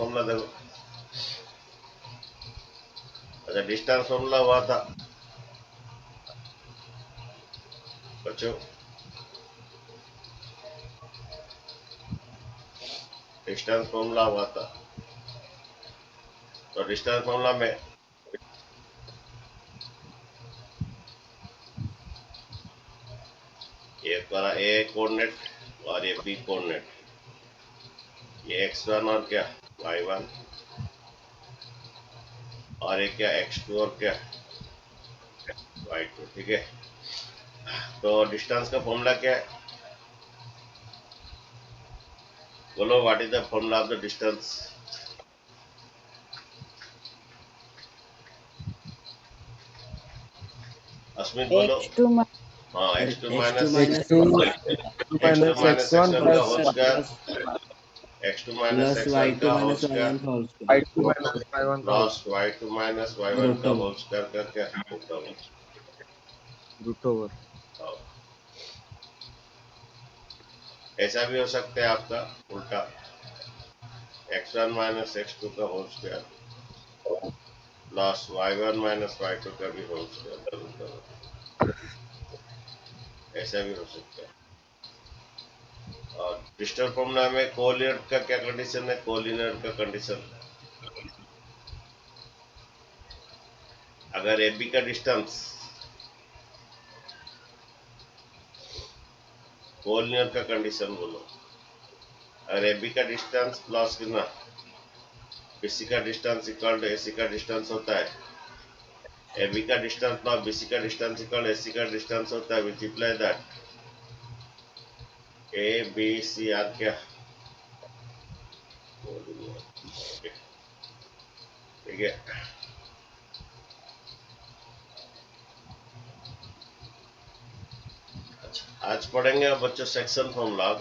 Formula देखो। अच्छा, distance formula हुआ था बच्चों, डिस्टेंस फॉर्मूला हुआ था। तो डिस्टेंस फॉर्मूला में ये वाला ए कोऑर्डिनेट और ये बी कोऑर्डिनेट, ये x1 और क्या y1, और ये क्या x2 और क्या y2। ठीक है, तो डिस्टेंस का फॉर्मूला क्या है? बोलो, what is the formula of the distance? Asmit बोलो। x2 हाँ, x2 x2 minus minus x2 minus x1 का whole plus square, x2 minus x1 y2 का whole minus square y1 whole square plus y2 minus y1 root का over whole square का क्या होता है? Root over. ऐसा भी हो सकता है आपका उल्टा, x1 माइनस x2 का whole square plus y1 minus y2 का भी होल स्क्वायर, ऐसा भी हो सकता है। और डिस्टर्ब फॉर्मूला में कोलिनियर का क्या कंडीशन है? कोलिनियर का कंडीशन, अगर ए बी का डिस्टेंस, कोलिनियर का कंडीशन बोलो, अगर ए बी का डिस्टेंस प्लस कितना बीसी का डिस्टेंस इक्वल टू एसी का डिस्टेंस होता है, ए बी का डिस्टेंस प्लस बीसी का डिस्टेंस इक्वल एसी का डिस्टेंस होता है, which imply that A B C are क्या, ठीक है। अच्छा, आज पढ़ेंगे बच्चों सेक्शन फॉर्मूला।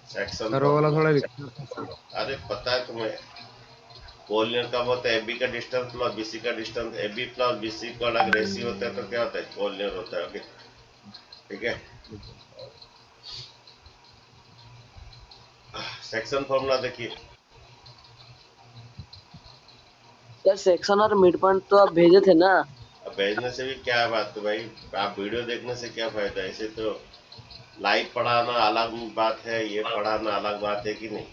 सेक्शन सर वो वाला फॉर्मूला, थोड़ा लिखना। अरे पता है तुम्हें, कोलिनियर का होता है ए बी का डिस्टेंस प्लस बीसी का distance, A B plus BC का अलग रेशियो होता है तो क्या होता है? कोलिनियर होता है। ओके, ठीक है। सेक्शन फॉर्मूला देखिए। सर सेक्शन और मिड पॉइंट तो आप भेजे थे ना? अब भेजने से भी क्या बात है भाई, आप वीडियो देखने से क्या फायदा है? ऐसे तो लाइव पढ़ाना अलग बात है, ये पढ़ाना अलग बात है कि नहीं?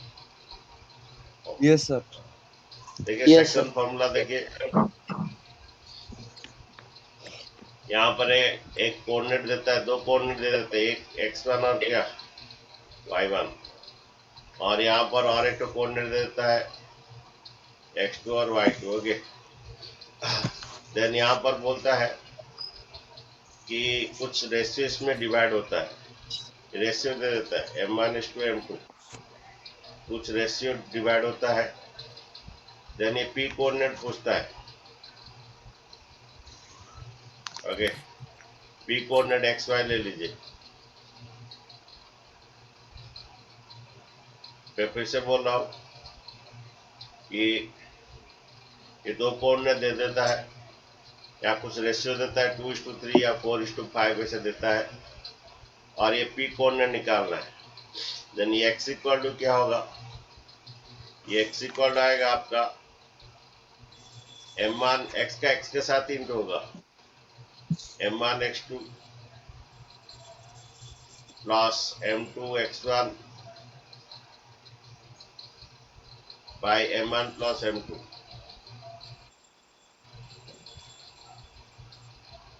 Yes sir. देखिए यस सेक्शन सर। फॉर्मूला देखिए, यहाँ पर एक कोऑर्डिनेट देता है, दो कोऑर्डिनेट दे देते हैं, एक x1 और क्या y1, और यहाँ पर और एक कोऑर्डिनेट दे देता है x2 और y2। ओके, देन यहाँ पर बोलता है कि कुछ रेशियो इसमें डिवाइड होता है, रेशियो दे देता है m1:m2, कुछ रेशियो डिवाइड होता है। देन ये p कोऑर्डिनेट पूछता है। Okay, p coordinate x y ले लीजिए। मैं फिर से बोल रहा हूँ कि ये दो कोऑर्डिनेट दे देता है, या कुछ रेशियो देता है 2:3 या 4:5 ऐसे देता है, और ये p कोऑर्डिनेट निकालना है। देन ये x इक्वल टू क्या होगा? ये x इक्वल आएगा आपका m1 x का x के साथ इंटू होगा, m1 x2 plus m2 x1 by m1 plus m2।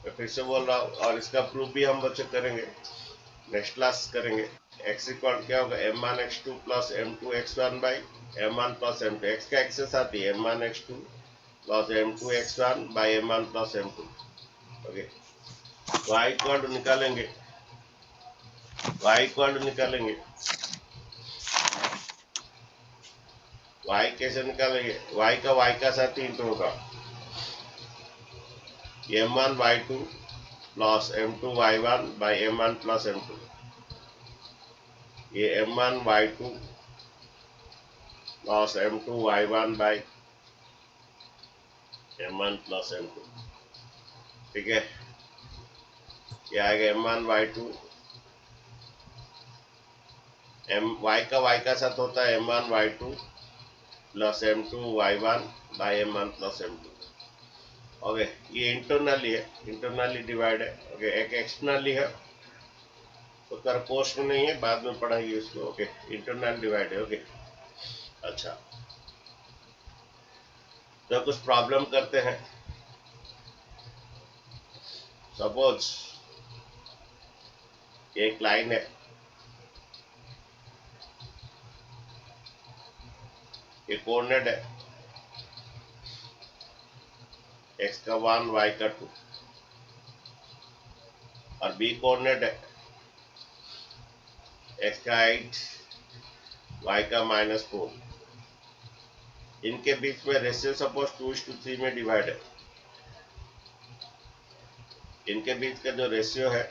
मैं फिर से बोल रहा हूँ, और इसका प्रूफ भी हम बच्चे करेंगे, नेक्स्ट क्लास करेंगे। x इक्वल क्या होगा? m1 x2 plus m2 x1 by m1 plus m2, x का x के साथ ही m1 x2 plus m2 x1 by m1 plus m2। Okay, y equal निकालेंगे, y इक्वल निकालेंगे, y कैसे निकालेंगे? y का y का साथ ही इंटू होगा, m1 y2 plus m2 y1 by m1 plus m2। ये m1 y2 plus m2 y1 by m1 plus m2। ठीक है, ये आएगा m1 y2 y का y का साथ होता है m1 y2 plus m2 y1 by m1 plus m2। Okay, ये इंटरनली है, इंटरनली डिवाइड है। ओके, एक एक्सटर्नली है, उसका कोर्स में नहीं है, बाद में पढ़ाएंगे उसको। ओके, इंटरनल डिवाइड है। ओके, अच्छा, तो कुछ प्रॉब्लम करते हैं। सपोज एक लाइन है, ये कोऑर्डिनेट है, x का 1 y का 2, और b कोऑर्डिनेट है, x का 8 y का -4। इनके बीच में रेशियो सपोज 2:3 में डिवाइड है। इनके बीच का जो रेशियो है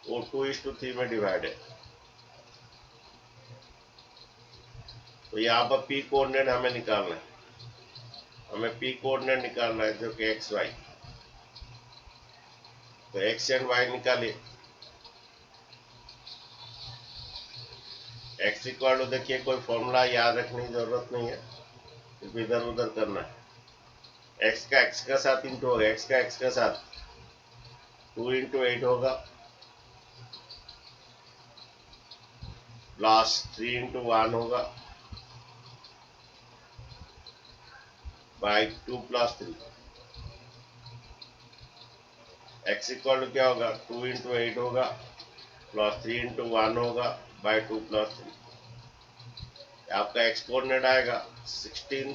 वो 2:3 में डिवाइड है। तो यहाँ पर p कोऑर्डिनेट हमें निकालना है, हमें p कोऑर्डिनेट निकालना है जो कि x y। तो x एंड y निकालिए। x इक्वल टू, देखिए कोई फॉर्मूला याद रखने की जरूरत नहीं है, सिर्फ इधर उधर करना है। x का x का साथ इंटू होगा, x का x का साथ 2 इंटू 8 होगा, प्लस 3 इंटू 1 होगा, by 2 plus 3। x equal to क्या होगा, 2 इंटू 8 होगा, प्लस 3 इंटू 1 होगा, बाई 2 प्लस 3। आपका x कोऑर्डिनेट आएगा 16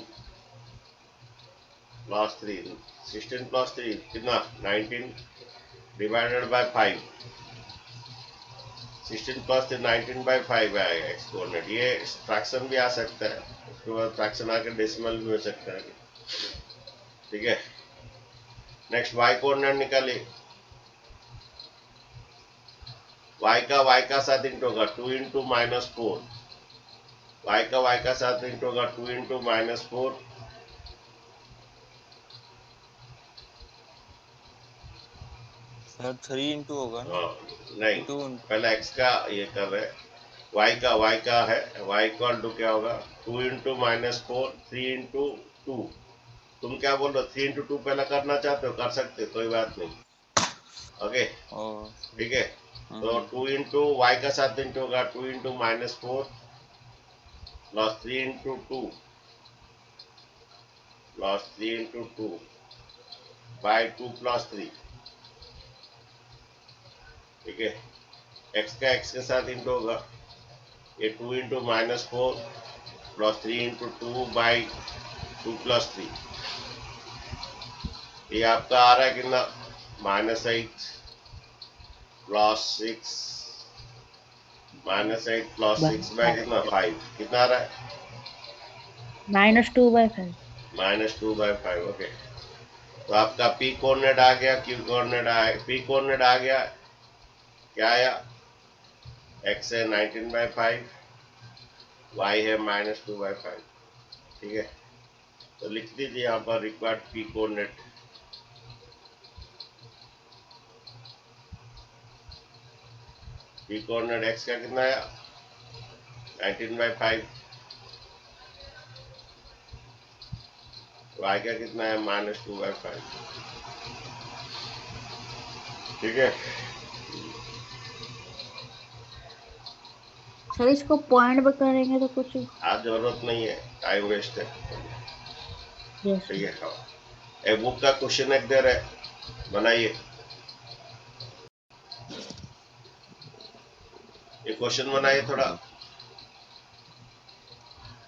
प्लस 3, 16 प्लस 3 कितना, 19 डिवाइडेड बाय 5। 16 प्लस 3 19 बाई 5 आएगा x कोऑर्डिनेट। ये फ्रैक्शन भी आ सकता है, उसके बाद फ्रैक्शन आकर डेसिमल भी हो सकता है। ठीक है, नेक्स्ट y कोऑर्डिनेट निकालिए। y का साथ इंटू होगा 2 इंटू -4, y का साथ इंटू होगा 2 इंटू -4, सर 3 इंटू होगा ना। नहीं, 2 पहले x का ये कर रहे हैं, y का है, y इक्वल टू क्या होगा, 2 इंटू -4, 3 इंटू 2। तुम क्या बोल रहे हो, 3 इंटू 2 पहले करना चाहते हो, कर सकते हो, कोई बात नहीं। ओके, ठीक है। तो 2 इंटू वाई का साथ इंटू होगा 2 into -4 plus 3 into 2 plus 3 into 2 by 2 plus 3। ठीक है, x का x के साथ इंटू होगा, ये 2 into -4 plus 3 into 2 by 2 plus 3। ये आपका आ रहा है कितना, -8 प्लस 6 -8 प्लस 6 बाई कितना 5, कितना आ रहा है, -2/5। -2/5। ओके, तो आपका p कोऑर्डिनेट आ गया, q कोऑर्डिनेट आ गया। p कोऑर्डिनेट आ गया, क्या आया, x है 19/5, y है -2/5। ठीक है, तो लिख दीजिए यहाँ पर required p coordinate. p coordinate x का कितना आया, 19/5, y का कितना है, -2/5। ठीक है, सर इसको पॉइंट पे करेंगे तो कुछ। आज जरूरत नहीं है, टाइम वेस्ट है। यस ठीक है, हाँ, एक बुक का क्वेश्चन एक दे रहे, बनाइए। ये क्वेश्चन बनाइए थोड़ा।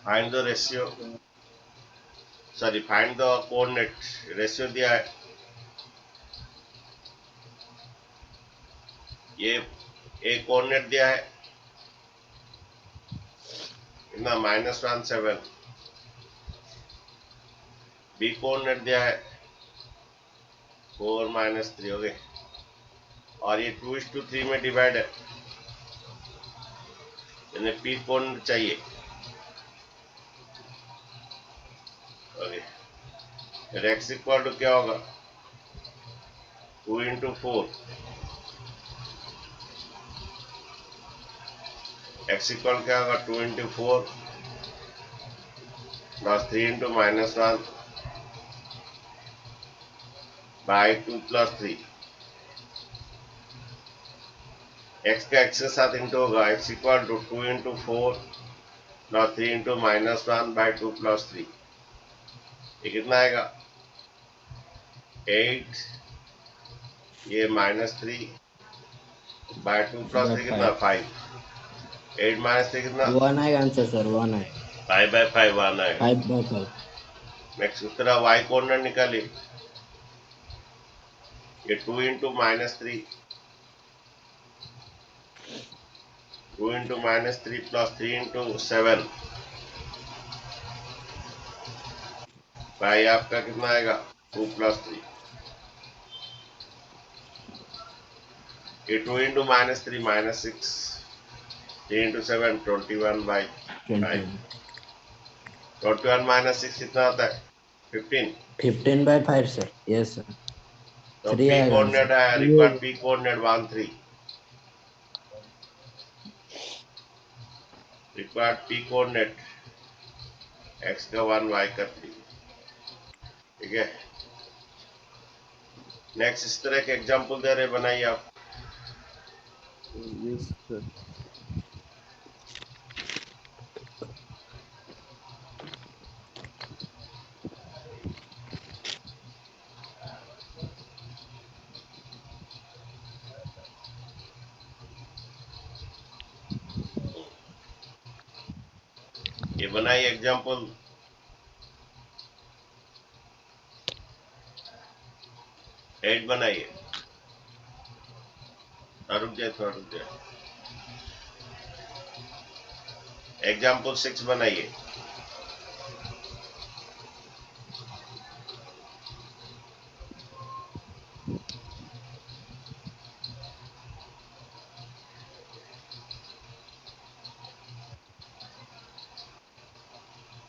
Find the ratio, sorry find the coordinate, ratio दिया है, ये एक कोऑर्डिनेट दिया है कितना, -17। बी कोऑर्डिनेट दिया है 4 -3 हो गए, और ये 2:3 में डिवाइड है, यानी पी कोऑर्डिनेट चाहिए। ओके, फिर x इक्वल टू क्या होगा, 2 इंटू 4 x इक्वल क्या होगा 2 into 4 plus 3 into -1 by 2 plus 3। x का x के साथ इंटू होगा x equal to 2 into 4 plus 3 into -1 by 2 plus 3। ये कितना आएगा 8, ये -3 बाय 2 प्लस 3 कितना 5। 8 माइनस 3 कितना 1 आएगा आंसर सर, 1 आएगा। 5/5 1 आएगा। 5/5। नेक्स्ट दूसरा y कोऑर्डिनेट निकालिए। ये 2 into -3 2 into -3 plus 3 into 7 by आपका कितना आएगा 2 प्लस 3। ये 2 इंटू -3 -6 3 इंटू 7 21/5। 21 माइनस 6 कितना आता है 15। 15/5 सर, यस सर। तो 3 पी आएगा कोऑर्डिनेट आंसर। है, required P coordinate 1 3। Required P coordinate x का 1 y का 3। ठीक है, नेक्स्ट इस तरह के एग्जांपल दे रहे, बनाइए आप। Yes sir. ये बनाइए एग्जांपल। एट बनाइए। रुक जाए थोड़ा, रुक जाए। एग्जांपल 6 बनाइए।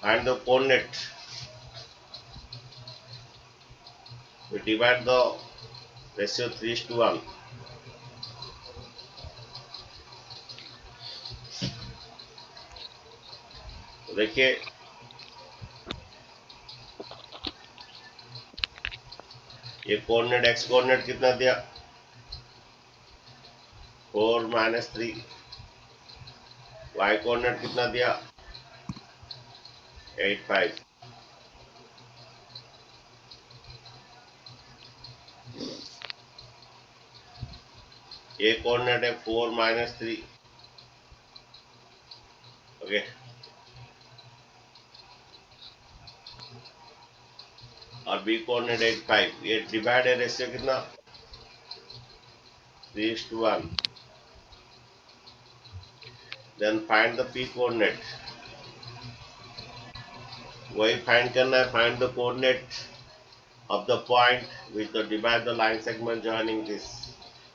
Find the coordinate. We divide the ratio 3:1. तो देखिए ये कोऑर्डिनेट x कोऑर्डिनेट कितना दिया 4 -3। y कोऑर्डिनेट कितना दिया 8 5। ये कोऑर्डिनेट है 4 -3। ओके, और b कोऑर्डिनेट 8 5। ये डिवाइड है रेशियो कितना 3:1। Then find the p coordinate. वही फाइंड करना है, find the coordinate of the point with the divide the line segment joining this।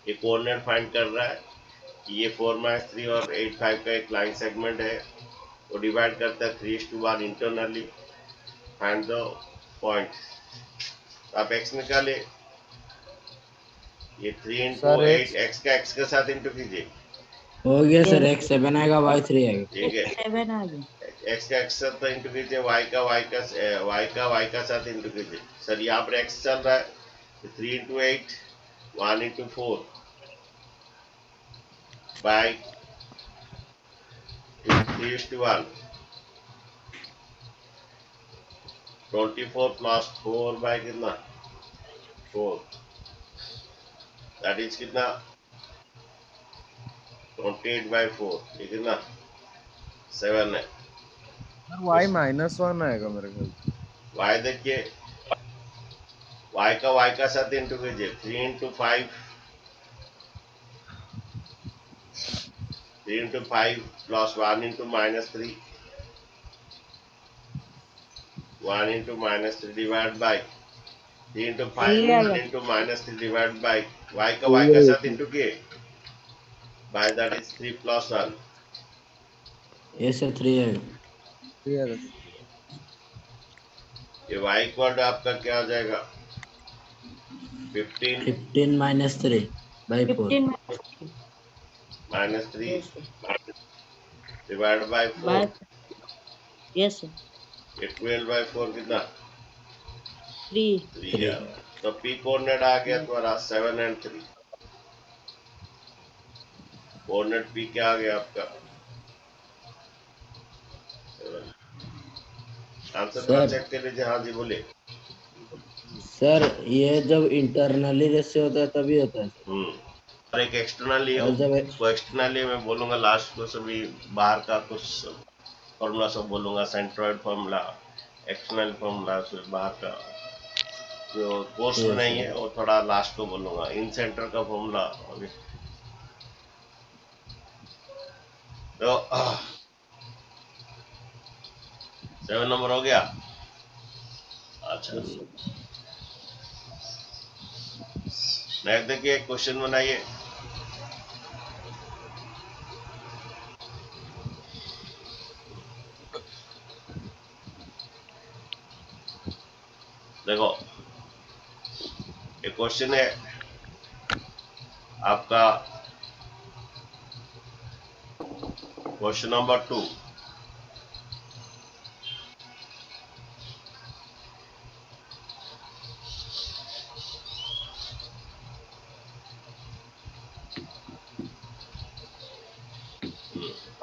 ये कोऑर्डिनेट फाइंड कर रहा है कि ये 4 -3 और 8 5 का एक लाइन सेगमेंट है, वो डिवाइड करता है 3:1 इंटरनली। Find the point. आप x निकालिए। ये 3 इंटू 8 x का x के साथ इंटू कीजिए। हो गया सर, x 7 आएगा, y 3 आएगा। ठीक है, 7 आ गया। x का x साथ इंटू कीजिए, y का y का साथ इंटू कीजिए। सर यहाँ पर x चल रहा है 3 into 8 1 into 4 by 3:1 24 plus 4 by कितना 4, दैट इज कितना 28/4। ये कितना 7 है। y -1 आएगा मेरे ख्याल से। y देखिए, y का साथ इंटू कीजिए 3 into 5 3 into 5 plus 1 into -3 1 into -3 divide by 3 into 5 1 into -3 divide by y का साथ इंटू किए बाय, दैट इज 3 प्लस 1। ये सर 3 आएगा। ये y इक्वल आपका क्या हो जाएगा 15 15 -3/4। 15 -3 divide by by 4, yes sir ये 12/4 कितना 3 3 आ 3 रहा है। तो पी कोऑर्डिनेट आ गया तुम्हारा 7 और 3। कोऑर्डिनेट पी क्या आ गया आपका 7। आंसर थोड़ा सर चेक कर लीजिए। हाँ जी बोलिए। सर ये जब इंटरनली रेशियो होता है तभी होता है सर। और एक एक्सटर्नली है, और जब उसको एक्सटर्नली मैं बोलूंगा लास्ट को सभी बाहर का कुछ फॉर्मूला सब बोलूंगा, सेंट्रॉइड फॉर्मूला, एक्सटर्नल फॉर्मूला, फिर बाहर का जो कोर्स में यस नहीं सर है वो थोड़ा लास्ट को बोलूंगा। इन सेंटर का फॉर्मूला ओके। तो 7 नंबर हो गया। अच्छा यस सर नेक्स्ट देखिए क्वेश्चन बनाइए। देखो ये क्वेश्चन है आपका question number 2।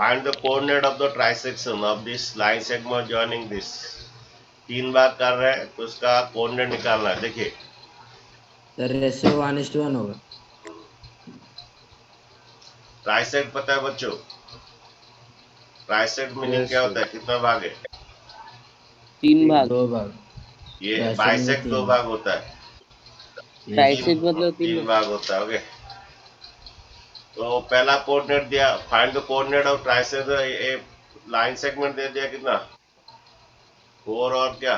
Find the coordinate of the trisection of this line segment joining this। 3 बार कर रहे हैं तो उसका कोऑर्डिनेट निकालना है। देखिए सर रेशियो 1:1 होगा। ट्राइसेक्ट पता है बच्चों, ट्राइसेक्ट मीनिंग यस क्या सर होता है, कितना भाग है? 3 भाग। 2 भाग। ये ट्राइसेक्ट में बाइसेक्ट 2 3 भाग होता है। Yes side sir. से मतलब 3 तीन भाग। भाग होता है। ओके तो पहला कोऑर्डिनेट दिया, find the coordinate of trisect, line segment दे दिया कितना 4 और क्या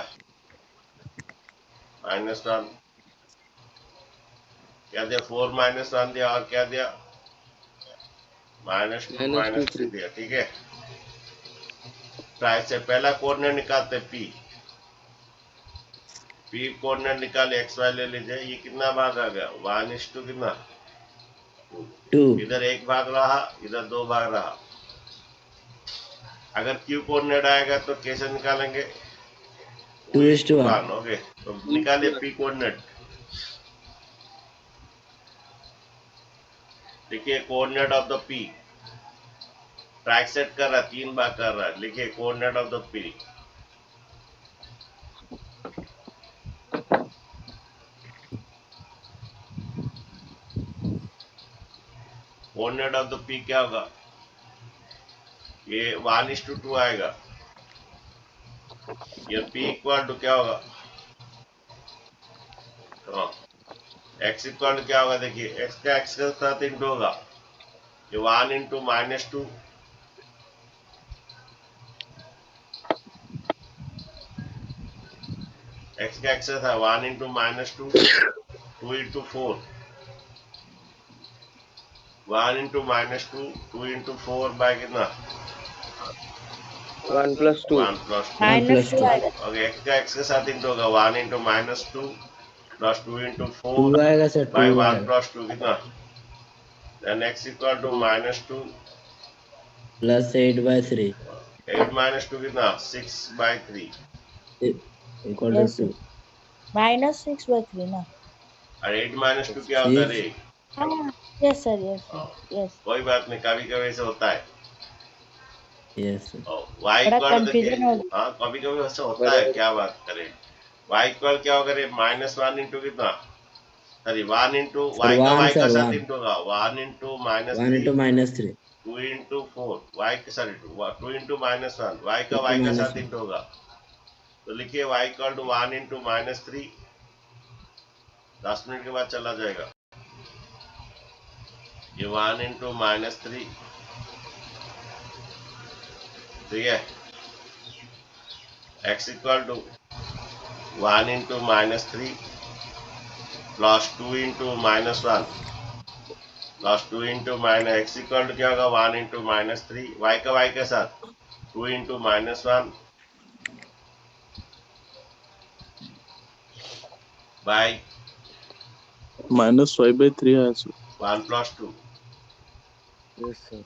-1, क्या दिया 4 -1 दिया और क्या दिया -2 -2 -3 3 दिया। ठीक है ट्राइसेक्ट पहला कोऑर्डिनेट निकालते पी। पी कोऑर्डिनेट निकाले एक्स वाई ले लीजिए। ये कितना भाग आ गया 1:2 कितना 2 इधर 1 भाग रहा, इधर 2 भाग रहा। अगर क्यू कोऑर्डिनेट आएगा तो कैसे निकालेंगे 2:1। 2:1। ओके तो निकालिए पी कोऑर्डिनेट। देखिए coordinate of the P trisect कर रहा है, 3 भाग कर रहा है। लिखिए coordinate of the P. Coordinate of the P क्या होगा, ये 1:2 आएगा। ये पी इक्वल टू क्या होगा, हाँ एक्स इक्वल टू क्या होगा, देखिए एक्स का एक्स के साथ इंटू होगा। ये 1 इंटू -2 एक्स का एक्स था 1 into -2 2 into 4 1 into -2 2 into 4 by कितना 1 + 2 1 + 2। 1 + -2 2 आएगा ओके एक्स का एक्स के साथ इंटू होगा 1 इंटू -2 प्लस 2 इंटू 2 4 आएगा सर। बाय 2 1 आएगा + 2 कितना, then x equal to -2 plus 8/3 8 -2 कितना 6/3 इक्वल टू यस 2। सर -6/3 ना। और 8 -2 क्या होता है 6 रे? हाँ yes sir yes sir yes. कोई बात नहीं, कभी कभी ऐसे होता है। Yes sir. वाई थोड़ा इक्वल देखिए, कंफ्यूजन हो हाँ कभी कभी ऐसा होता है, क्या बात करें। वाई इक्वल क्या होगा रे -1 इंटू कितना, सॉरी 1 इंटू सर 1 वाई का सर साथ 1 इंटू होगा 1 इंटू 1 -3 into -3 2 इंटू 4 वाई के सॉरी 2 इंटू -1 वाई का 2 वाई का साथ -1 इंटू होगा। तो लिखिए y equal to 1 into -3। 10 minute के बाद चला जाएगा ये 1 इंटू -3। ठीक है x equal to 1 into -3 plus 2 into -1 plus 2 into x equal to क्या होगा 1 इंटू -3 वाई का वाई के साथ 2 इंटू -1 बाई -5/3 आया sir. 1 plus 2। Yes sir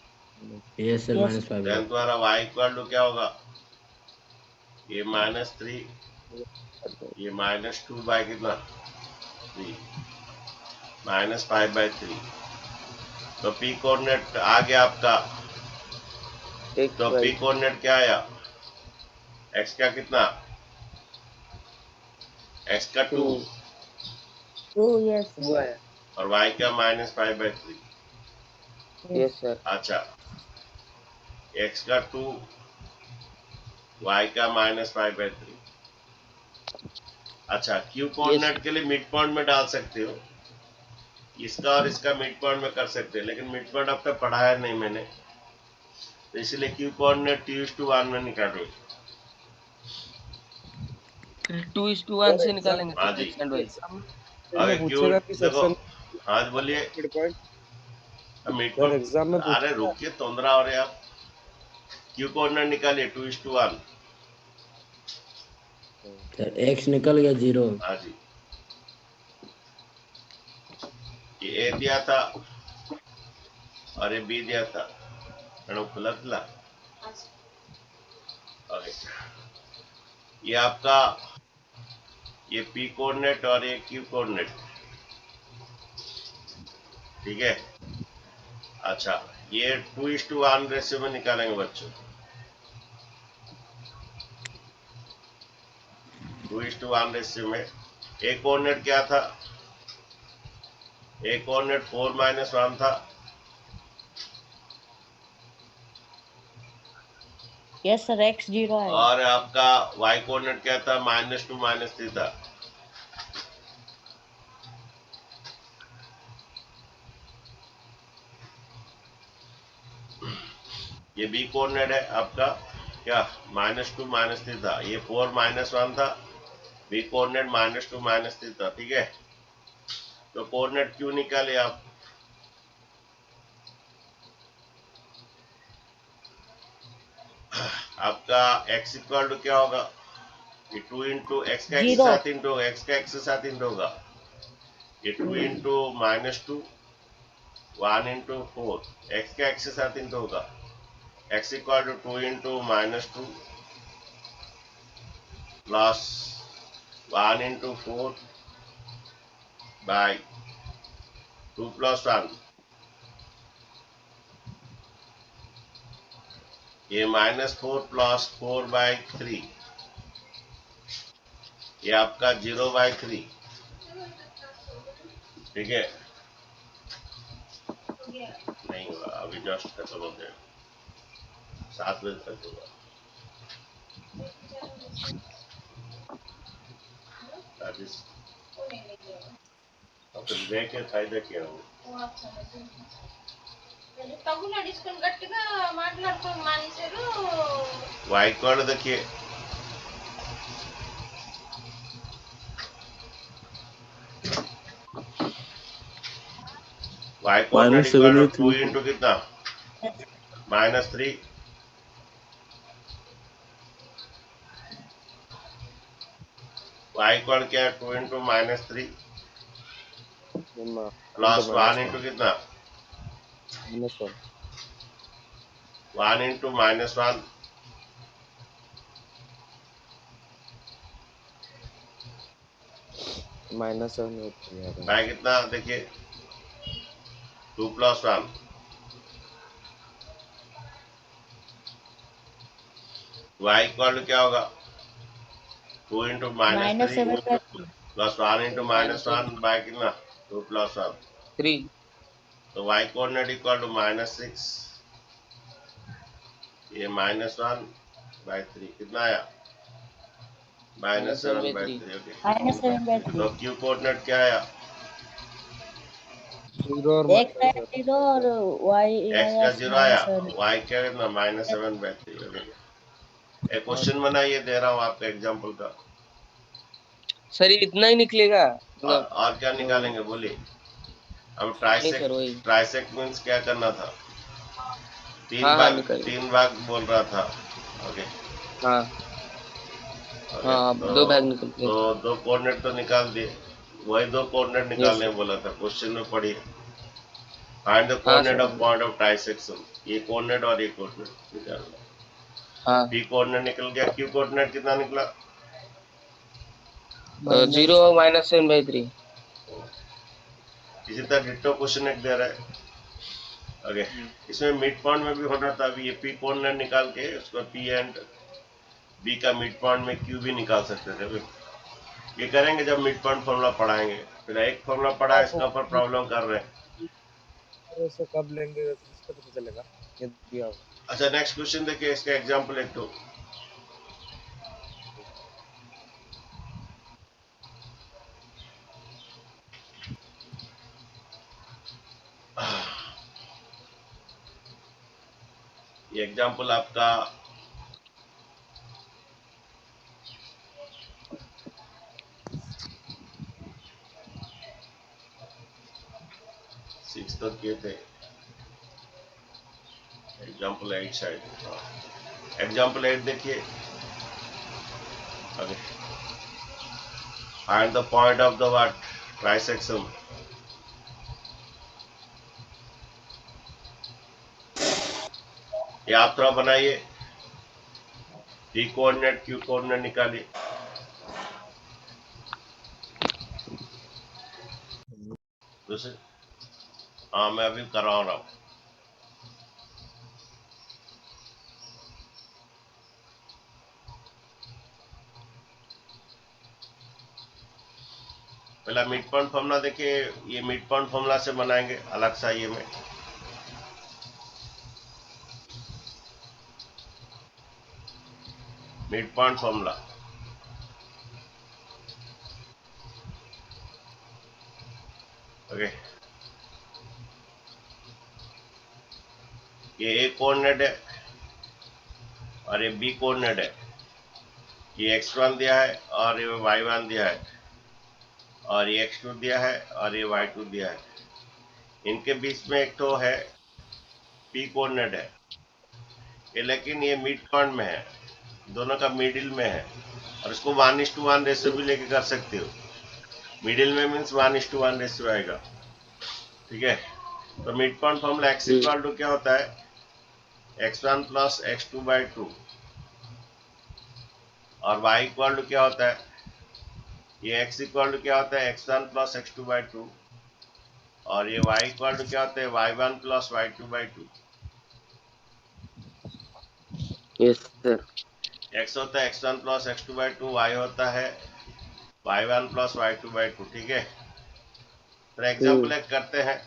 Yes, sir. Yes. -5 by then तुम्हारा y इक्वल टू क्या होगा, ये -3, ये -2 बाय कितना 3, -5/3। तो p कोऑर्डिनेट आ गया आपका, तो p कोऑर्डिनेट क्या आया, x का कितना, x का 2 2, yes, sir. और y का -5/3। Yes. अच्छा, x का 2, y का -5/3। अच्छा, q कोऑर्डिनेट के लिए मिड पॉइंट में डाल सकते हो, इसका और इसका मिड पॉइंट में कर सकते हैं, लेकिन मिड पॉइंट अब तक पढ़ाया नहीं मैंने, तो इसलिए q कोऑर्डिनेट 2:1 में निकालो। 2:1 से निकालेंगे हाँ तो जी, एक्स एंड वाई। अगर क्यू देखो, हाँ जी बोलिए। मिड पॉइंट, अरे रुकिए, तोंदरा हो रहे आप। क्यू कोऑर्डिनेट निकालिए 2:1। सर x निकल गया 0। हाँ जी, ये ए दिया था और ये बी दिया था, मैडम खुला खुला। ओके, ये आपका, ये पी कोऑर्डिनेट और ये क्यू कोऑर्डिनेट, ठीक है। अच्छा, ये 2:1 रेशियो में निकालेंगे बच्चों, 2:1 रेशियो में। ए कोऑर्डिनेट क्या था, ए कोऑर्डिनेट 4-1 था, Yes, sir. X 0 आएगा. और आपका y कोऑर्डिनेट क्या था, -2 -3 था। ये बी कोऑर्डिनेट है आपका, क्या -2 -3 था, ये 4-1 था, बी कोऑर्डिनेट -2 -3 था, ठीक है। तो कोऑर्डिनेट क्यों निकाले आप, आपका x इक्वल टू क्या होगा, ये 2 इंटू एक्स का x के 0. साथ इंटू होगा, x का x के साथ इंटू होगा, ये 2 इंटू -2, 1 इंटू 4, एक्स का x के साथ इंटू होगा, x equal to 2 into -2 plus 1 into 4 by 2 + 1, ये -4 + 4/3, ये आपका 0/3, ठीक है। नहीं हुआ, अभी जस्ट खत्म हो गया, 7 बजे तक होगा। అతను బ్రేక్ ఫైదా కేవు తగు నడుచుకొని గట్టిగా మాట్లాడుకొని మానేశారు. వాయికోడదಕ್ಕೆ वाइकोऑर्डिनेट इक्वल टू 2 इंटू कितना -3 वाइकोऑर्डिनेट क्या 2 इंटू -3 प्लस 1 इंटू कितना 1 इंटू -1 -7 बाय कितना देखिए 2 + 1 y इक्वल क्या होगा 2 इंटू -3 प्लस 1 इंटू -1 बाय कितना 2 + 1 3। तो y कोऑर्डिनेट इक्वल टू -6, ये -1/3 कितना आया -7/3। ओके, -7/3. तो q कोऑर्डिनेट क्या आया X आया 0 और Y x का 0 आया, -7. y क्या कितना -7/3। ओके, एक क्वेश्चन बनाइए, दे रहा हूँ आपको एग्जांपल का। सर ये इतना ही निकलेगा मतलब? और क्या निकालेंगे बोलिए। अब नहीं सर वही। ट्राइसेक मीन्स क्या करना था, हाँ निकल। 3 भाग बोल रहा था। ओके, हाँ हाँ, तो 2 भाग निकलते। तो 2 कोऑर्डिनेट तो निकाल दिए, वही 2 कोऑर्डिनेट निकालने बोला था क्वेश्चन में, पढ़िए। फाइंड द हाँ coordinate sir. Of point of trisection. ये कोऑर्डिनेट और ये कोऑर्डिनेट निकालना। हाँ पी कोऑर्डिनेट निकल गया, क्यू कोऑर्डिनेट कितना निकला? 0 -7/3। इसी तरह डिट्टो क्वेश्चन एक दे रहा है। ओके, इसमें मिड पॉइंट में भी होना था। अभी ये पी कोऑर्डिनेट निकाल के उसको पी एंड बी का मिड पॉइंट में क्यू भी निकाल सकते थे। ये करेंगे जब मिड पॉइंट फॉर्मूला पढ़ाएंगे। फिर एक फॉर्मूला पढ़ा है, इसका ऊपर प्रॉब्लम कर रहे हैं। इसे कब लेंगे इसका पता चलेगा ये दिया होगा। अच्छा, नेक्स्ट क्वेश्चन देखिए, इसका एग्जांपल एक तो ये एग्जांपल आपका 6 तक किए थे। एग्जांपल 8 शायद। एग्जांपल 8 देखिए। Okay, find the point of the what trisection. ये आप थोड़ा बनाइए, पी कोऑर्डिनेट क्यू कोऑर्डिनेट निकालिए। दूसरे, हाँ मैं अभी करवा रहा हूँ। पहला मिड पॉइंट फॉर्मूला देखिए। ये मिड पॉइंट फॉर्मूला से बनाएंगे अलग सा। ये में मिड पॉइंट फॉर्मूला, ओके। ये ए कोऑर्डिनेट है और ये बी कोऑर्डिनेट है। ये x1 दिया है और ये y1 दिया है, और ये x2 दिया है और ये y2 दिया है। इनके बीच में एक तो है p कोऑर्डिनेट है ये, लेकिन ये मिड पॉइंट में है, दोनों का मिडिल में है। और इसको 1:1 रेशियो भी लेके कर सकते हो। मिडिल में मीन्स 1:1 रेशियो आएगा, ठीक है। तो mid point formula x equal to क्या होता है? x1 plus x2/2। और y इक्वल टू क्या होता है? ये x इक्वल टू क्या होता है? x1 plus x2/2। और ये y इक्वल टू क्या होता है? y1 plus y2/2। Yes sir. x होता है x1 प्लस x2/2, y होता है y1 प्लस y2/2, ठीक है। फिर एग्जाम्पल एक करते हैं।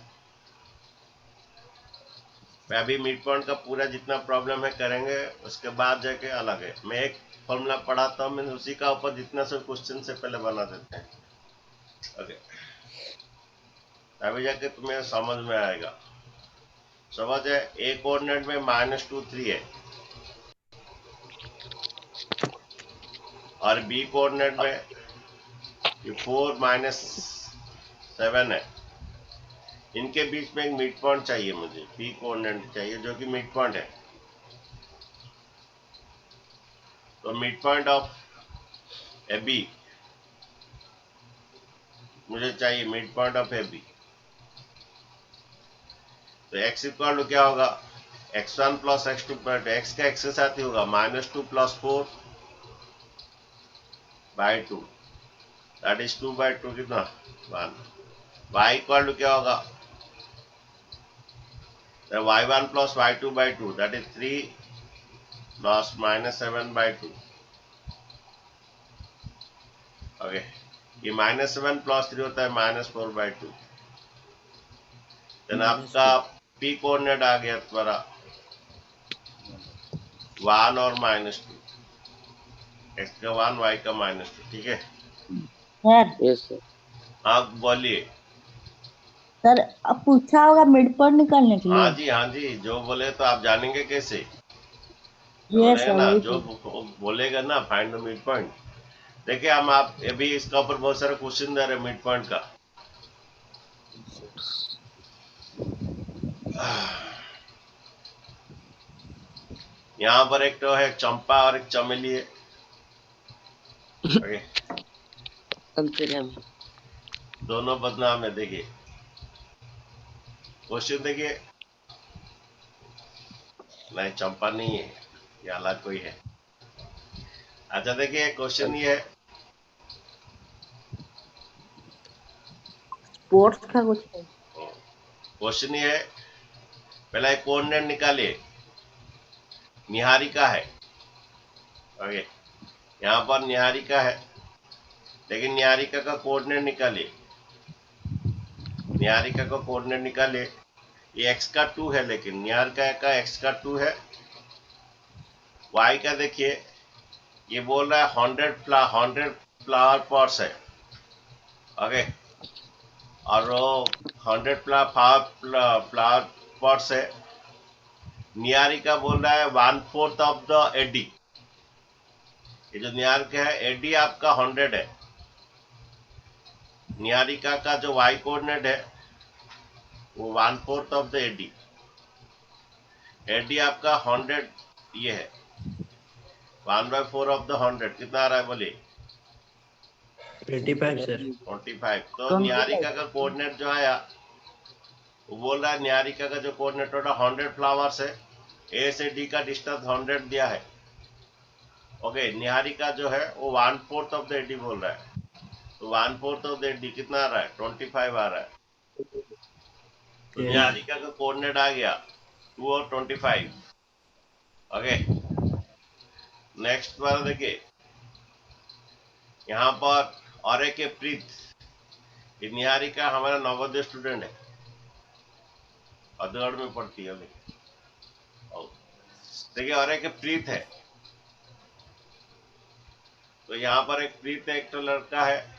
मैं अभी मिड पॉइंट का पूरा जितना प्रॉब्लम है करेंगे, उसके बाद जाके अलग है। मैं एक फॉर्मूला पढ़ाता हूँ, मैं उसी का ऊपर जितना सब क्वेश्चन से पहले बना देते हैं, ओके। अभी जाके तुम्हें समझ में आएगा। समझ है? ए कोऑर्डिनेट में -2 3 है और बी कोऑर्डिनेट में ये 4 -7 है। इनके बीच में एक मिड पॉइंट चाहिए मुझे, पी कोऑर्डिनेट चाहिए जो कि मिड पॉइंट है। तो mid point of A B मुझे चाहिए, mid point of A B. तो x इक्वल टू क्या होगा? x1 प्लस x2 पर x का x के साथ ही होगा, -2 + 4/2, दैट इज 2/2 कितना? 1। y इक्वल टू क्या होगा? y1 plus y2/2, that is 3 plus -7/2, okay. ये -7 + 3 होता है -4/2। देन आपका p कोऑर्डिनेट आ गया तुम्हारा 1 और -2, x का 1 y का -2, ठीक है। Sir yes sir. हाँ बोलिए। सर अब पूछा होगा मिड पॉइंट निकालने के हाँ लिए। जी, हाँ जी, जो बोले तो आप जानेंगे कैसे? ये बोलेगा सर ना, वही जो बोलेगा ना फाइंड द मिड पॉइंट। देखिए हम आप अभी इसका ऊपर बहुत सारे क्वेश्चन दे रहे हैं मिड पॉइंट का। यहाँ पर एक तो है चंपा और एक चमेली है, ओके। अंतर्यामी। दोनों बदनाम है, देखिए। क्वेश्चन देखिए, नहीं चंपा नहीं है, ये अलग कोई है। अच्छा देखिए क्वेश्चन ये है, स्पोर्ट्स का कुछ है। क्वेश्चन ये है, पहला एक कोऑर्डिनेट निकालिए, निहारिका है। ओके, यहाँ पर निहारिका है, लेकिन निहारिका का कोऑर्डिनेट निकालिए, निहारिका का कोऑर्डिनेट निकालिए। ये x का 2 है, लेकिन निहारिका का x का 2 है। y का देखिए, ये बोल रहा है 100 फ्लावर पॉट्स है। ओके, और वो 100 फ्लावर पॉट्स है। निहारिका बोल रहा है 1/4 ऑफ द एडी। ये जो निहारिका है, एडी आपका 100 है। निहारिका का जो y कोऑर्डिनेट है वो 1/4 ऑफ द एडी। एडी आपका 100 ये है, 1/4 ऑफ द 100 कितना आ रहा है बोलिए? 25 सर। 25। तो निहारिका का कोऑर्डिनेट जो आया, वो बोल रहा है निहारिका का जो कोऑर्डिनेट होगा 100 फ्लावर्स है, ए से डी का डिस्टेंस 100 दिया है। ओके, निहारिका जो है वो 1/4 ऑफ द एडी बोल रहा है, तो 1/4 ऑफ द एडी कितना आ रहा है? 25 आ रहा है। तो निहारिका का कोऑर्डिनेट आ गया 2 और 25। ओके, नेक्स्ट बार देखिए, यहाँ पर और एक प्रीत, ये निहारिका हमारा नवोदय स्टूडेंट है, अदगढ़ में पढ़ती है। देखिए और एक प्रीत है, तो यहाँ पर एक प्रीत है, एक तो लड़का है।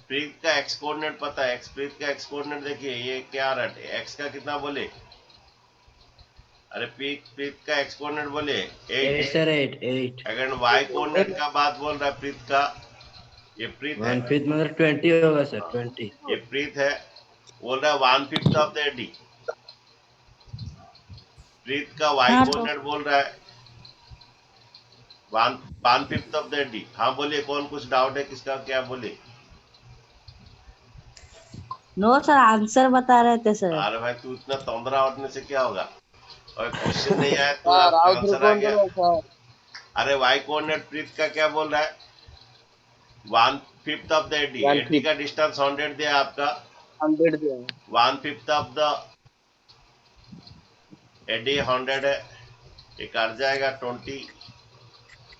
प्रीत का एक्स कोऑर्डिनेट पता है, प्रीत का एक्स कोऑर्डिनेट देखिए, ये क्या आ रहा है? एक्स का कितना बोले? अरे प्रीत का एक्स कोऑर्डिनेट बोले 8 सर। 8 अगर वाई कोऑर्डिनेट का बात बोल रहा है प्रीत का, ये प्रीत है, 1/5 मतलब 20 होगा सर। 20 ये प्रीत है, बोल रहा है 1/5 ऑफ द एडी। प्रीत का वाई हाँ, कोऑर्डिनेट बोल रहा है 1/5 ऑफ द एडी। हाँ बोलिए, कौन कुछ डाउट है किसका? क्या बोले? नो सर, आंसर बता रहे थे सर। अरे भाई तू इतना तंद्रा उठने से क्या होगा? और क्वेश्चन नहीं आया तो सर आपका आउट आंसर आ कौन गया। बोला सर? अरे वाई कोऑर्डिनेट प्रीत का क्या बोल रहा है? 1/5 ऑफ द एडी। 1/5 एडी का डिस्टेंस 100 दिया आपका, 100 दिया है। 1/5 ऑफ द एडी 100 है, ये कट जाएगा 20।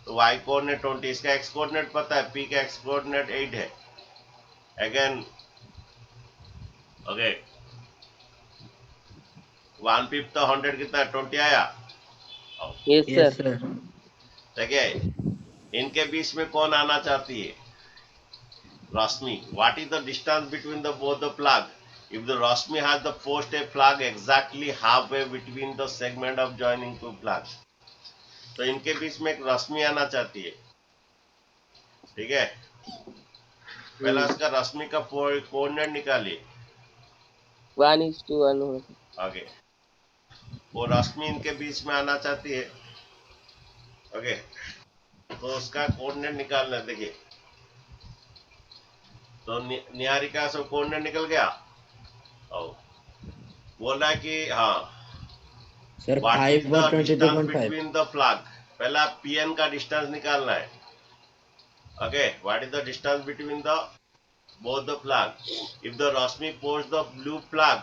तो वाई कोऑर्डिनेट 20, इसका एक्स कोऑर्डिनेट पता है, पी का एक्स कोऑर्डिनेट 8 है। अगेन ओके, 1/5 तो 100 कितना है? 20 आया। Yes yes sir. सर। देखिए इनके बीच में कौन आना चाहती है? Rashmi. What is the distance between the both the flag? If the Rashmi has the post a flag exactly halfway between the segment of joining two flags, तो इनके बीच में एक रश्मि आना चाहती है, ठीक है? पहला इसका रश्मि का कोऑर्डिनेट निकालिए। 1:1 हो। आगे वो रश्मि इनके बीच में आना चाहती है। ओके, तो उसका कोऑर्डिनेट निकालना। देखिए तो निहारिका से कोऑर्डिनेट निकल गया। बोला कि हाँ सर व्हाट इज 5 द और डिस्टेंस 22.5। Between the flag? पहला पीएन का डिस्टेंस निकालना है। Okay, what is the distance between the both the flag? If the Rashmi posts the blue flag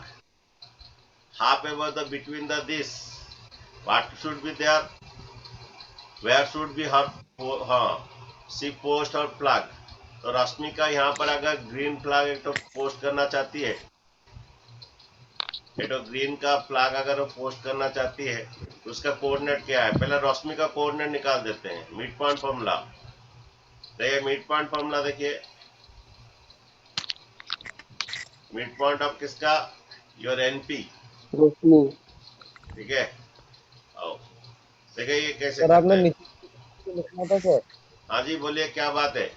half over the between the this, what should be there? Where should be her? हाँ, she post her flag. तो रश्मि का यहाँ पर अगर green flag एक तो post करना चाहती है, एक तो ग्रीन का फ्लैग अगर वो पोस्ट करना चाहती है, तो उसका कोऑर्डिनेट क्या है? पहले रश्मि का कोऑर्डिनेट निकाल देते हैं। मिड पॉइंट फॉर्मूला, देखिए मिड पॉइंट फॉर्मूला देखिए, मिड पॉइंट ऑफ किसका? योर एनपी, रोशनी। ठीक है? आओ देखिए ये कैसे सर आपने करते हैं। नीचे लिखना था सर। हाँ जी बोलिए, क्या बात है?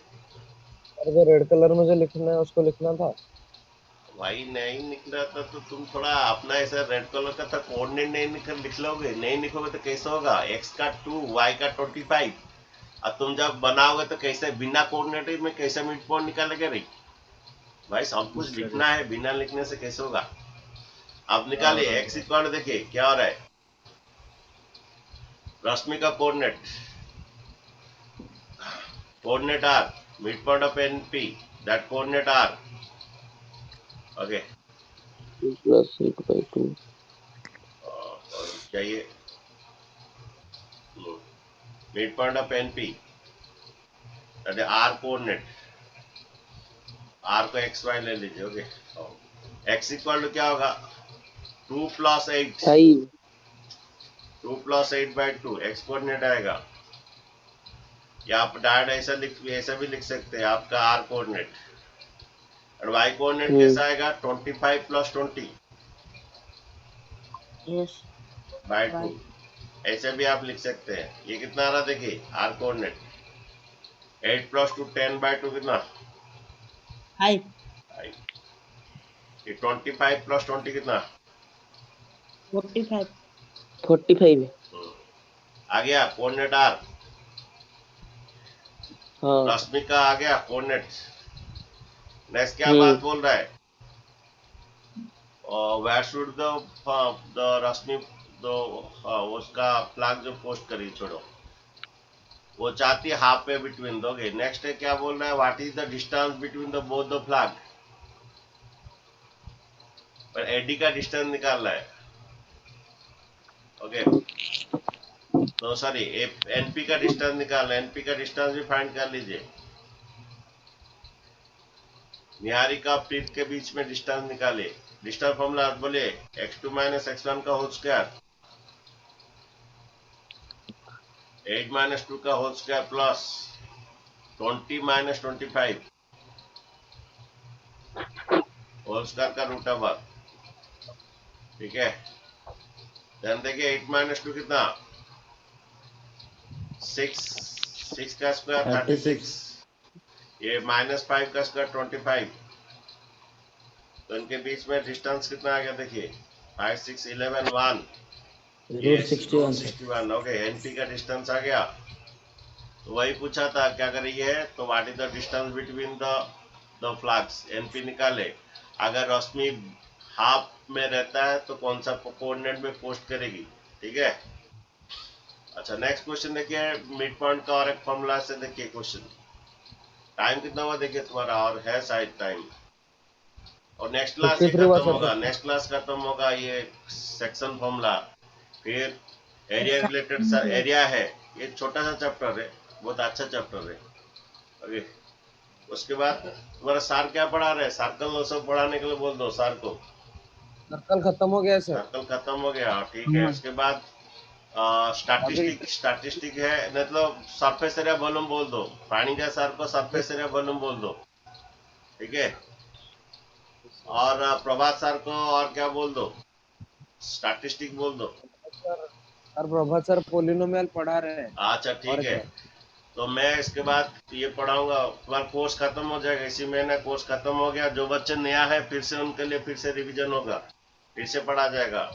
सर जो रेड कलर में जो लिखना है उसको लिखना था। भाई नहीं निकल रहा था तो तुम थोड़ा अपना ऐसा रेड कलर का था कोऑर्डिनेट नहीं लिख लोगे, नहीं लिखोगे तो कैसे होगा? एक्स का 2, वाई का 25, और तुम जब बनाओगे तो कैसे बिना कोऑर्डिनेट में कैसे मिड पॉइंट निकालेगा? भाई सब कुछ लिखना है, बिना लिखने से कैसे होगा? आप निकालिए x इक्वल देखिए क्या हो रहा है, रश्मि का coordinate r, mid point of NP, that coordinate r, okay. 2 plus 8/2 चाहिए mid point of NP, that है r कोऑर्डिनेट, r को xy ले लीजिए, ओके। x इक्वल टू क्या होगा, 2 plus 8, 5 2 plus 8/2 x कोऑर्डिनेट आएगा, या आप डायरेक्ट ऐसा भी लिख सकते हैं आपका r कोऑर्डिनेट, और y कोऑर्डिनेट कैसा आएगा, 25 plus 20 यस by 2, ऐसे भी आप लिख सकते हैं। ये कितना आ रहा देखिए r कोऑर्डिनेट, 8 plus 2 10/2 कितना, 5 ये 25 plus 20 कितना, 45 45 आ गया कोऑर्डिनेट r, हाँ रश्मि का आ गया कोऑर्डिनेट। नेक्स्ट क्या बात बोल रहा है, वेयर शुड द रश्मि दो, उसका फ्लैग जो पोस्ट करी छोड़ो, वो चाहती है हाफ पे बिटवीन दोगे। नेक्स्ट है क्या बोल रहा है, what is the distance between the both the flag, पर एडी का डिस्टेंस निकालना है, ओके। तो सॉरी एनपी का डिस्टेंस निकालना है, एनपी का डिस्टेंस भी फाइंड कर लीजिए। निहारिका और प्रीत के बीच में डिस्टेंस निकालिए, डिस्टेंस फॉर्मूला बोलिए, x2 minus x1 का होल स्क्वायर, 8 minus 2 का whole square plus 20 minus 25 whole square का रूट ओवर, ठीक है। ध्यान देखिए 8 minus 2 कितना, 6 का स्क्वायर 36, ये -5 का स्क्वायर 25, तो इनके बीच में डिस्टेंस कितना आ गया देखिए, 5 6 11 1, ये रूट 61 से 61, ओके। एनपी का डिस्टेंस आ गया, तो वही पूछा था क्या अगर ये है तो what is the distance between the flags, NP निकाले। अगर रश्मि हाफ में रहता है तो कौन सा कोऑर्डिनेट में पोस्ट करेगी, ठीक है। अच्छा नेक्स्ट क्वेश्चन देखिए, मिड पॉइंट का और एक फॉर्मूला से देखिए क्वेश्चन। टाइम कितना हुआ देखिए तुम्हारा, और है शायद टाइम, और नेक्स्ट क्लास ये 53 हुआ खत्म सर। होगा, नेक्स्ट क्लास खत्म होगा ये सेक्शन फॉर्मूला। फिर एरिया रिलेटेड एरिया है, ये छोटा सा चैप्टर है, बहुत अच्छा चैप्टर है, ओके। उसके बाद तुम्हारा सार क्या पढ़ा रहे, सर्कल सब पढ़ाने के लिए बोल दो सार को, सर्कल खत्म हो गया है सर। सर्कल खत्म हो गया, ठीक है। उसके बाद स्टैटिस्टिक है, मतलब सरफेस एरिया वॉल्यूम बोल दो, पानी का सर को सरफेस एरिया वॉल्यूम बोल दो, ठीक है। और प्रभात सर को और क्या बोल दो, स्टैटिस्टिक बोल दो। सर प्रभात सर पोलिनोमियल पढ़ा रहे हैं। अच्छा ठीक है, तो मैं इसके बाद ये पढ़ाऊंगा, तुम्हारा कोर्स खत्म हो जाएगा, इसी महीने कोर्स खत्म हो गया। जो बच्चे नया है फिर से उनके लिए फिर से रिवीजन होगा, फिर से पढ़ा जाएगा।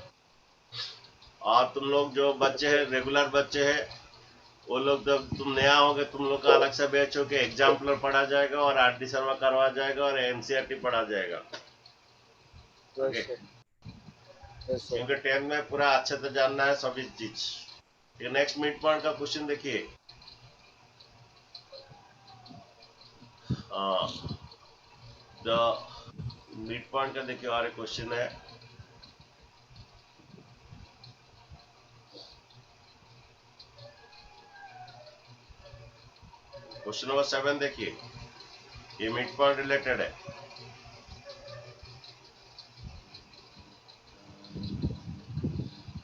और तुम लोग जो बच्चे हैं रेगुलर बच्चे हैं, वो लोग जब तुम नया होगे तुम लोग का अलग से बैच होके एग्जाम्पलर पढ़ा जाएगा, और आरडी शर्मा करवा जाएगा, और एनसीईआरटी पढ़ा जाएगा, ओके। क्योंकि 10 में पूरा अच्छे से जानना है सभी चीज। नेक्स्ट मिड पॉइंट का क्वेश्चन देखिए, द मिड पॉइंट का देखिए और एक क्वेश्चन है, क्वेश्चन नंबर 7 देखिए, ये मिड पॉइंट रिलेटेड है।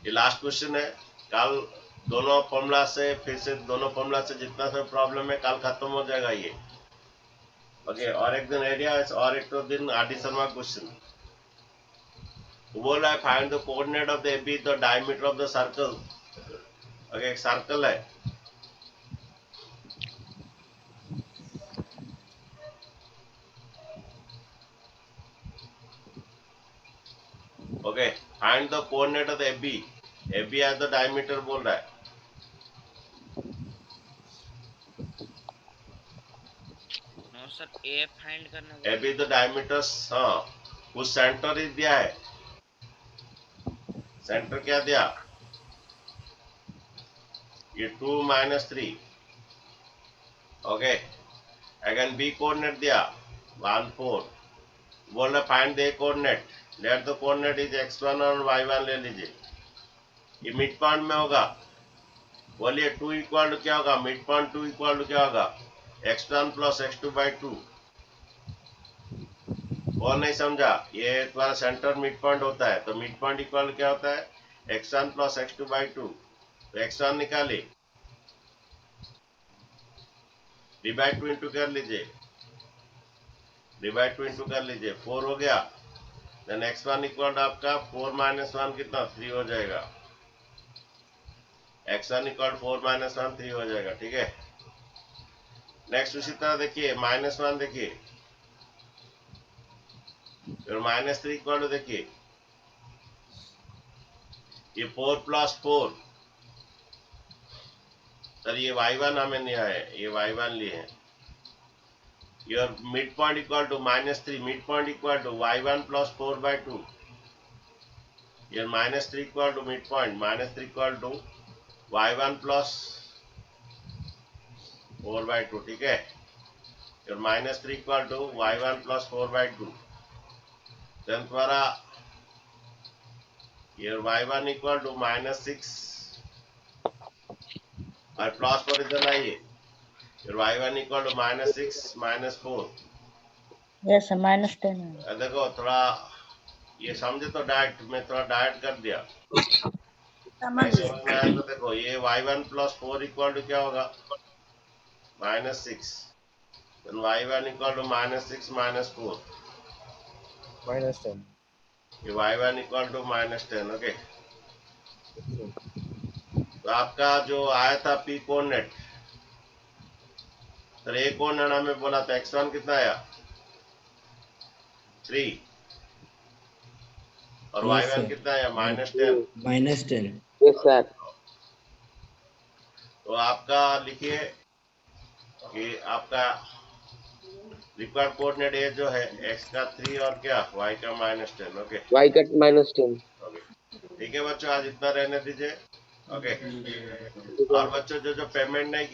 ये लास्ट क्वेश्चन है, कल दोनों फॉर्मूला से फिर से दोनों फॉर्मूला से जितना सा प्रॉब्लम है कल खत्म हो जाएगा ये, ओके। और एक दिन एरिया और एक दिन आरडी शर्मा क्वेश्चन बोल रहा है, find the coordinate of the AB the diameter of the circle, okay. एक सर्कल है, okay. Find the coordinate of the AB, AB as the diameter बोल रहा है, और सर ए फाइंड करना एबी द डायमीटर, हाँ कुछ सेंटर ही दिया है, सेंटर क्या दिया, ये 2 - 3, ओके। अगेन बी कोऑर्डिनेट दिया 1 4, बोल रहा find the coordinate, let the coordinate is x1 और y1 ले लीजिए। ये मिड पॉइंट में होगा, बोलिए 2 इक्वल टू क्या होगा, मिड पॉइंट 2 इक्वल टू क्या होगा, x1 + x2/2। और नहीं समझा, ये तुम्हारा सेंटर मिड पॉइंट होता है, तो मिड पॉइंट इक्वल क्या होता है, x1 + x2/2। तो x1 निकालिए, 3/2 इंटू कर लीजिए, 3/2 इंटू कर लीजिए, 4 हो गया। देन x1 इक्वल आपका 4 - 1 कितना, 3 हो जाएगा। x1 इक्वल 4 - 1 3 हो जाएगा, ठीक है। नेक्स्ट उसी तरह देखिए -1 देखिए, फिर -3 इक्वल देखिए, ये 4 + 4, सर ये y1 हमें नहीं आया है, ये y1 लिए हैं। Your mid point equal to -3, mid point equal to y1 + 4/2। Your -3 equal to mid point, -3 equal to y1 + 4/2, ठीक है। Your -3 equal to y1 + 4/2। Then तुम्हारा योर y1 इक्वल टू -6 और प्लस पर इधर आइए, फिर y1 equal to -6 - 4। Yes sir -10 है। देखो थोड़ा ये समझे तो डायरेक्ट में थोड़ा डायरेक्ट कर दिया, समझ नहीं समझ में आया तो देखो ये y1 + 4 इक्वल टू क्या होगा, -6। Then y1 equal to -6 - 4, -10। ये y1 इक्वल टू -10, ओके। तो आपका जो आया था p कोऑर्डिनेट, तो ए कोऑर्डिनेट हमें बोला था x1 कितना आया, 3, और Yes, y1 sir. कितना आया, -10। -10. Yes sir. तो आपका लिखिए कि आपका रिक्वायर्ड कोऑर्डिनेट ए जो है x का 3 और क्या y का -10, ओके। y का -10। ओके ठीक है बच्चों, आज इतना रहने दीजिए, ओके। और बच्चों जो पेमेंट नहीं